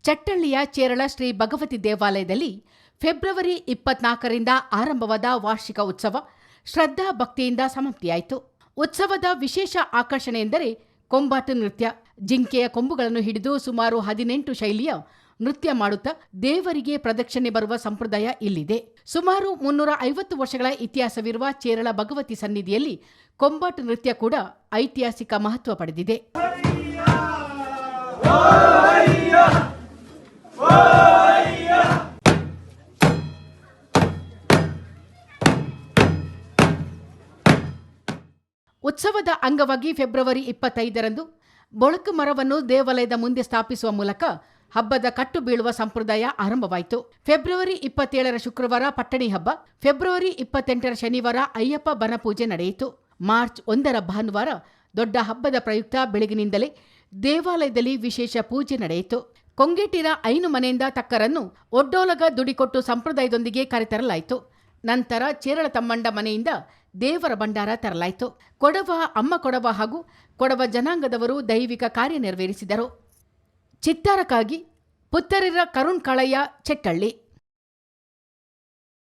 ಚಟ್ಟಳ್ಳಿಯ ಚೇರಳ ಶ್ರೀ ಭಗವತಿ ದೇವಾಲಯದಲ್ಲಿ ಫೆಬ್ರವರಿ 24ರಿಂದ ಆರಂಭವಾದ ವಾರ್ಷಿಕ ಉತ್ಸವ ಶ್ರದ್ಧಾ ಭಕ್ತಿಯಿಂದ ಸಮಾಪ್ತಿಯಾಯಿತು. ಉತ್ಸವದ ವಿಶೇಷ ಆಕರ್ಷಣೆ ಎಂದರೆ ಕೊಂಬಾಟು ನೃತ್ಯ. ಜಿಂಕೆಯ ಕೊಂಬುಗಳನ್ನು ಹಿಡಿದು ಸುಮಾರು 18 ಶೈಲಿಯ ನೃತ್ಯ ಮಾಡುತ್ತಾ ದೇವರಿಗೆ ಪ್ರದಕ್ಷಿಣೆ ಬರುವ ಸಂಪ್ರದಾಯ ಇಲ್ಲಿದೆ. ಸುಮಾರು 350 ವರ್ಷಗಳ ಇತಿಹಾಸವಿರುವ ಚೇರಳ ಭಗವತಿ ಸನ್ನಿಧಿಯಲ್ಲಿ ಕೊಂಬಾಟು ನೃತ್ಯ ಕೂಡ ಐತಿಹಾಸಿಕ ಮಹತ್ವ ಪಡೆದಿದೆ. ಉತ್ಸವದ ಅಂಗವಾಗಿ ಫೆಬ್ರವರಿ 25ರಂದು ಬೊಳಕು ಮರವನ್ನು ದೇವಾಲಯದ ಮುಂದೆ ಸ್ಥಾಪಿಸುವ ಮೂಲಕ ಹಬ್ಬದ ಕಟ್ಟು ಬೀಳುವ ಸಂಪ್ರದಾಯ ಆರಂಭವಾಯಿತು. ಫೆಬ್ರವರಿ 27ರ ಶುಕ್ರವಾರ ಪಟ್ಟಣಿ ಹಬ್ಬ, ಫೆಬ್ರವರಿ 28ರ ಶನಿವಾರ ಅಯ್ಯಪ್ಪ ಬನಪೂಜೆ ನಡೆಯಿತು. ಮಾರ್ಚ್ 1ರ ಭಾನುವಾರ ದೊಡ್ಡ ಹಬ್ಬದ ಪ್ರಯುಕ್ತ ಬೆಳಗಿನಿಂದಲೇ ದೇವಾಲಯದಲ್ಲಿ ವಿಶೇಷ ಪೂಜೆ ನಡೆಯಿತು. ಕೊಂಗೇಟಿರ ಐನು ಮನೆಯಿಂದ ತಕ್ಕರನ್ನು ಒಡ್ಡೋಲಗ ದುಡಿಕೊಟ್ಟು ಸಂಪ್ರದಾಯದೊಂದಿಗೆ ಕರೆತರಲಾಯಿತು. ನಂತರ ಚೇರಳ ತಮ್ಮಂಡ ಮನೆಯಿಂದ ದೇವರ ಭಂಡಾರ ತರಲಾಯಿತು. ಕೊಡವ, ಅಮ್ಮ ಕೊಡವ ಹಾಗೂ ಕೊಡವ ಜನಾಂಗದವರು ದೈವಿಕ ಕಾರ್ಯ ನೆರವೇರಿಸಿದರು. ಚಿತ್ತಾರಕ್ಕಾಗಿ ಪುತ್ತರಿರ ಕರುಣ್ ಕಾಳಯ್ಯ, ಚೆಟ್ಟಳ್ಳಿ.